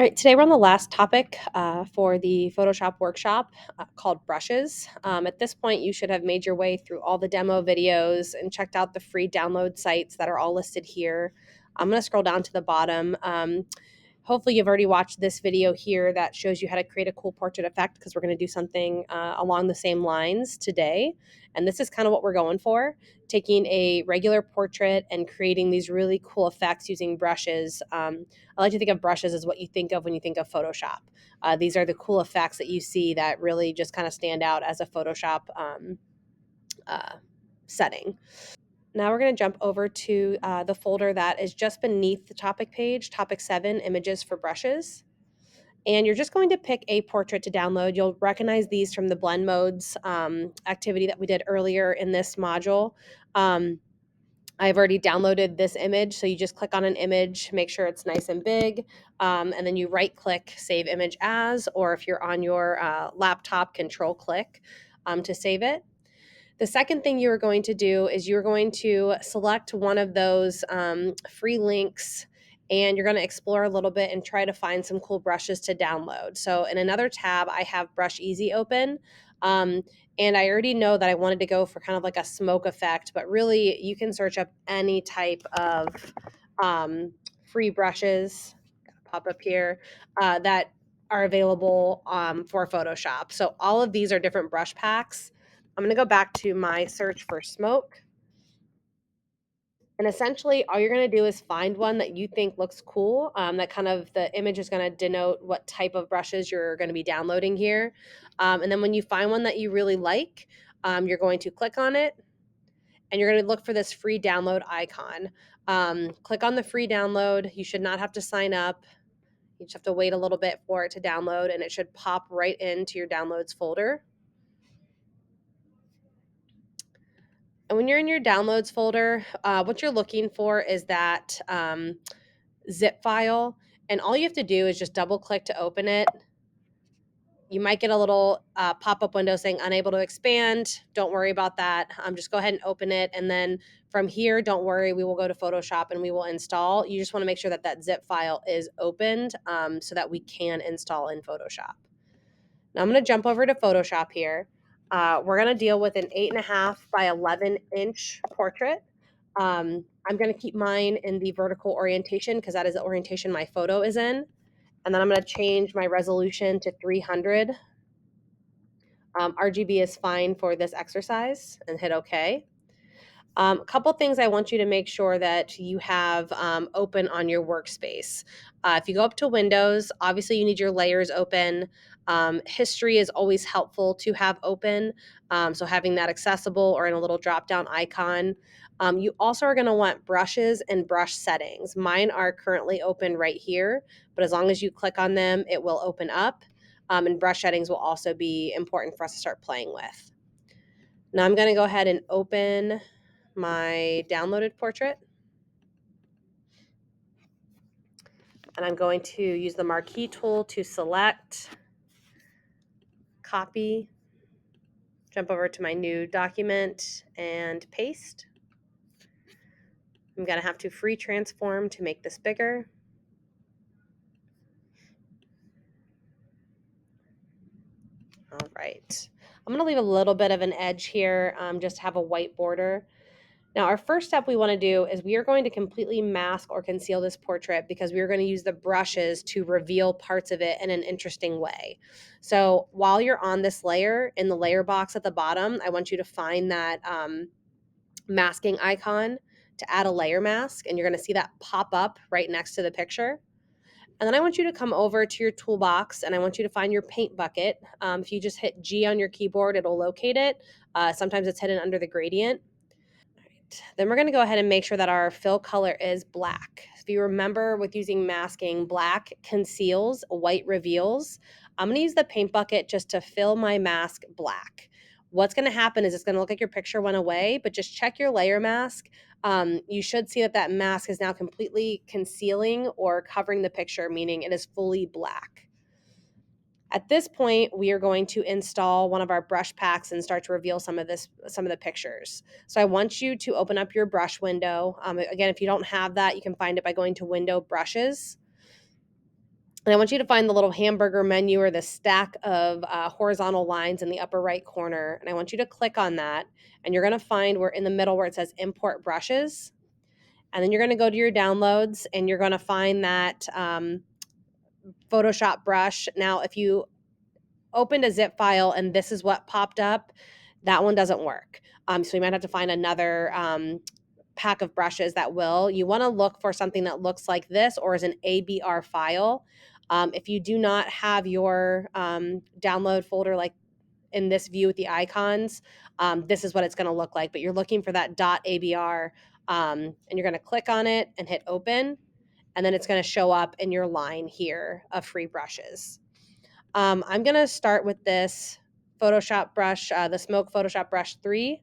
All right, today we're on the last topic for the Photoshop workshop called brushes. At this point, you should have made your way through all the demo videos and checked out the free download sites that are all listed here. I'm going to scroll down to the bottom. Hopefully you've already watched this video here that shows you how to create a cool portrait effect, because we're going to do something along the same lines today. And this is kind of what we're going for, taking a regular portrait and creating these really cool effects using brushes. I like to think of brushes as what you think of when you think of Photoshop. These are the cool effects that you see that really just kind of stand out as a Photoshop uh, setting. Now we're going to jump over to the folder that is just beneath the topic page, topic 7, images for brushes. And you're just going to pick a portrait to download. You'll recognize these from the blend modes activity that we did earlier in this module. I've already downloaded this image, so you just click on an image, make sure it's nice and big, and then you right click save image as, or if you're on your laptop, control click to save it. The second thing you're going to do is you're going to select one of those free links, and you're going to explore a little bit and try to find some cool brushes to download. So in another tab, I have Brush Easy open. And I already know that I wanted to go for kind of like a smoke effect, but really you can search up any type of free brushes, pop up here, that are available for Photoshop. So all of these are different brush packs. I'm going to go back to my search for smoke. And essentially, all you're going to do is find one that you think looks cool. That kind of the image is going to denote what type of brushes you're going to be downloading here. And then when you find one that you really like, you're going to click on it, and you're going to look for this free download icon. Click on the free download. You should not have to sign up. You just have to wait a little bit for it to download, and it should pop right into your downloads folder. And when you're in your downloads folder, what you're looking for is that zip file. And all you have to do is just double click to open it. You might get a little pop-up window saying unable to expand. Don't worry about that. Just go ahead and open it. And then from here, don't worry, we will go to Photoshop and we will install. You just want to make sure that that zip file is opened so that we can install in Photoshop. Now I'm going to jump over to Photoshop here. We're going to deal with an 8.5 by 11 inch portrait. I'm going to keep mine in the vertical orientation because that is the orientation my photo is in. And then I'm going to change my resolution to 300. RGB is fine for this exercise, and hit OK. A couple things I want you to make sure that you have open on your workspace. If you go up to Windows, obviously you need your layers open. History is always helpful to have open, so having that accessible or in a little drop-down icon. You also are going to want brushes and brush settings. Mine are currently open right here, but as long as you click on them, it will open up. And brush settings will also be important for us to start playing with. Now I'm going to go ahead and open my downloaded portrait, and I'm going to use the marquee tool to select, copy, jump over to my new document, and paste. I'm going to have to free transform to make this bigger. All right. I'm going to leave a little bit of an edge here, just to have a white border. Now, our first step we want to do is we are going to completely mask or conceal this portrait, because we are going to use the brushes to reveal parts of it in an interesting way. So while you're on this layer, in the layer box at the bottom, I want you to find that masking icon to add a layer mask, and you're going to see that pop up right next to the picture. And then I want you to come over to your toolbox, and I want you to find your paint bucket. If you just hit G on your keyboard, it'll locate it. Sometimes it's hidden under the gradient. Then we're going to go ahead and make sure that our fill color is black. If you remember with using masking, black conceals, white reveals. I'm going to use the paint bucket just to fill my mask black. What's going to happen is it's going to look like your picture went away, but just check your layer mask. You should see that that mask is now completely concealing or covering the picture, meaning it is fully black. At this point, we are going to install one of our brush packs and start to reveal some of the pictures. So I want you to open up your brush window. Again, if you don't have that, you can find it by going to Window Brushes. And I want you to find the little hamburger menu or the stack of horizontal lines in the upper right corner. And I want you to click on that. And you're going to find where in the middle where it says import brushes. And then you're going to go to your downloads and you're going to find that Photoshop brush. Now, if you opened a zip file and this is what popped up, that one doesn't work. So you might have to find another pack of brushes that will. You want to look for something that looks like this or is an ABR file. If you do not have your download folder like in this view with the icons, this is what it's going to look like. But you're looking for that .abr, and you're going to click on it and hit open, and then it's going to show up in your line here of free brushes. I'm going to start with this Photoshop brush, the Smoke Photoshop Brush 3.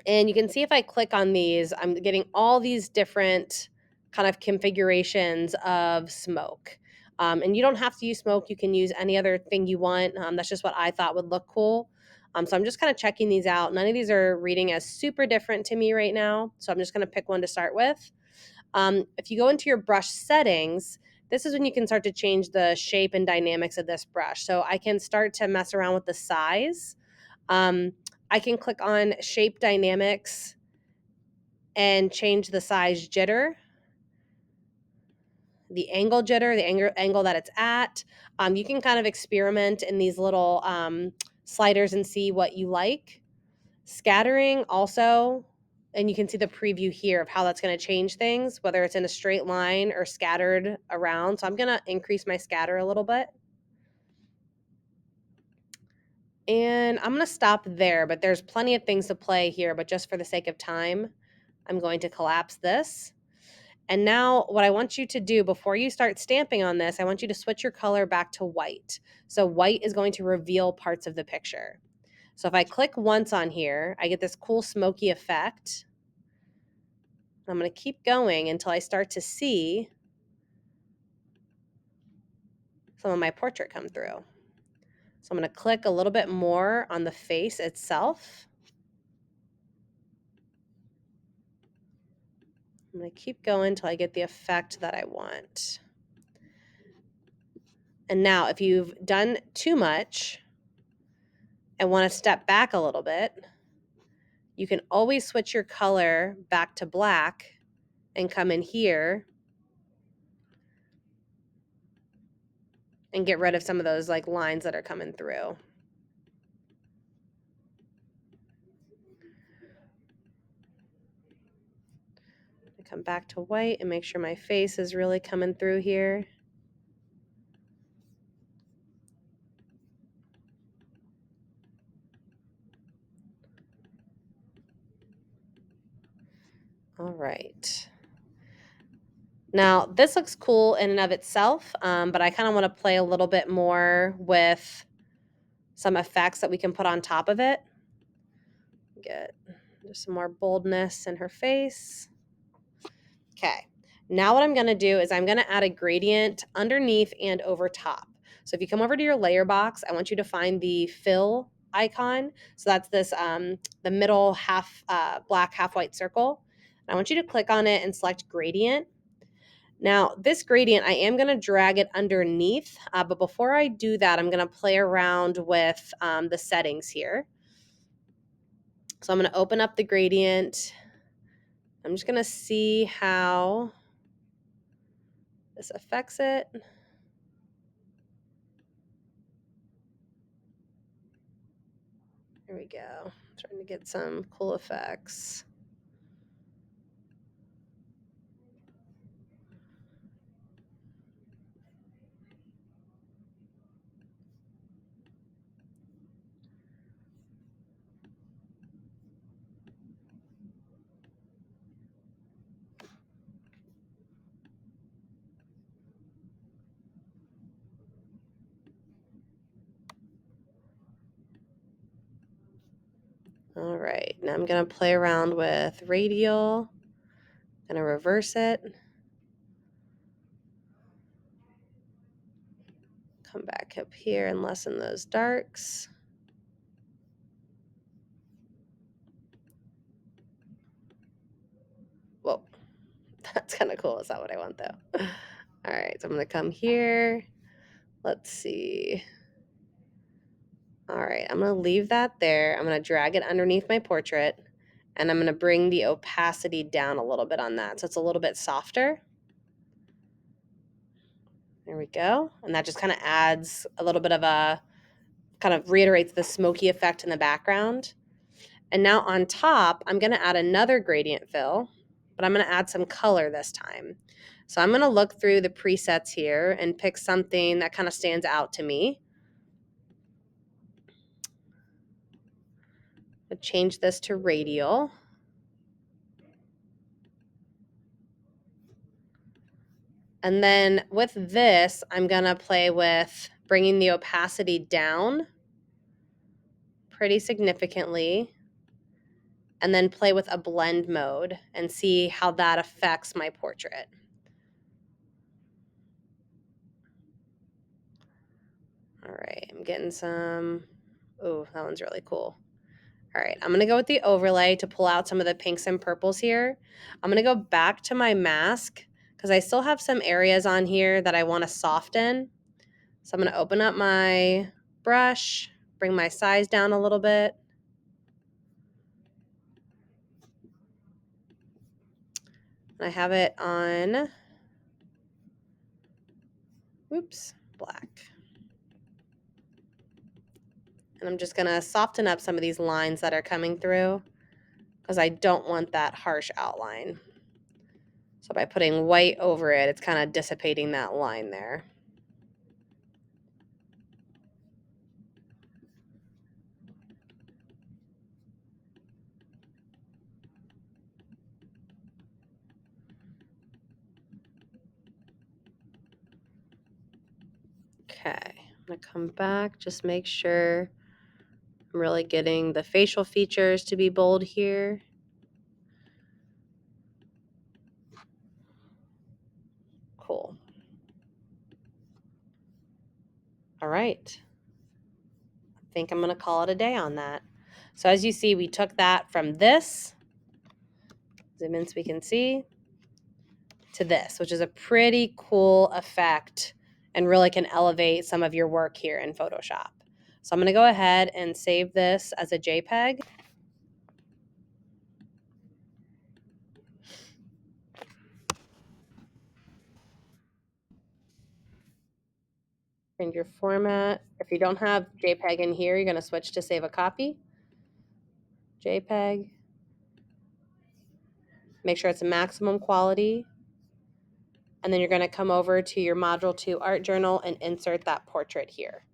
And you can see if I click on these, I'm getting all these different kind of configurations of smoke. And you don't have to use smoke. You can use any other thing you want. That's just what I thought would look cool. So I'm just kind of checking these out. None of these are reading as super different to me right now. So I'm just going to pick one to start with. If you go into your brush settings, this is when you can start to change the shape and dynamics of this brush. So I can start to mess around with the size. I can click on shape dynamics and change the size jitter, the angle jitter, the angle that it's at. You can kind of experiment in these little sliders and see what you like. Scattering also, and you can see the preview here of how that's going to change things, whether it's in a straight line or scattered around. So I'm going to increase my scatter a little bit. And I'm going to stop there, but there's plenty of things to play here, but just for the sake of time, I'm going to collapse this. And now what I want you to do before you start stamping on this, I want you to switch your color back to white. So white is going to reveal parts of the picture. So if I click once on here, I get this cool smoky effect. I'm going to keep going until I start to see some of my portrait come through. So I'm going to click a little bit more on the face itself. I'm going to keep going until I get the effect that I want. And now if you've done too much and want to step back a little bit, you can always switch your color back to black and come in here and get rid of some of those like lines that are coming through. Come back to white and make sure my face is really coming through here. All right. Now, this looks cool in and of itself, but I kind of want to play a little bit more with some effects that we can put on top of it. Get just some more boldness in her face. Okay. Now what I'm going to do is I'm going to add a gradient underneath and over top. So if you come over to your layer box, I want you to find the fill icon. So that's this the middle half black, half white circle. And I want you to click on it and select gradient. Now this gradient, I am going to drag it underneath, but before I do that, I'm going to play around with the settings here. So I'm going to open up the gradient. I'm just going to see how this affects it. There we go. Trying to get some cool effects. All right, now I'm going to play around with radial. I'm going to reverse it. Come back up here and lessen those darks. Whoa, that's kind of cool. Is that what I want though? All right, so I'm gonna come here. Let's see. All right, I'm gonna leave that there. I'm gonna drag it underneath my portrait, and I'm gonna bring the opacity down a little bit on that so it's a little bit softer. There we go. And that just kind of adds a little bit of a, kind of reiterates the smoky effect in the background. And now on top, I'm gonna add another gradient fill, but I'm gonna add some color this time. So I'm gonna look through the presets here and pick something that kind of stands out to me. I'll change this to radial. And then with this, I'm gonna play with bringing the opacity down pretty significantly, and then play with a blend mode and see how that affects my portrait. All right, I'm getting some, oh, that one's really cool. All right, I'm gonna go with the overlay to pull out some of the pinks and purples here. I'm gonna go back to my mask because I still have some areas on here that I wanna soften. So I'm gonna open up my brush, bring my size down a little bit. I have it on, oops, black. And I'm just gonna soften up some of these lines that are coming through because I don't want that harsh outline. So by putting white over it, it's kind of dissipating that line there. Okay, I'm gonna come back, just make sure I'm really getting the facial features to be bold here. Cool. All right. I think I'm gonna call it a day on that. So as you see, we took that from this, zoom in so we can see, to this, which is a pretty cool effect and really can elevate some of your work here in Photoshop. So I'm gonna go ahead and save this as a JPEG. And your format, if you don't have JPEG in here, you're gonna switch to save a copy. JPEG. Make sure it's a maximum quality. And then you're gonna come over to your Module 2 art journal and insert that portrait here.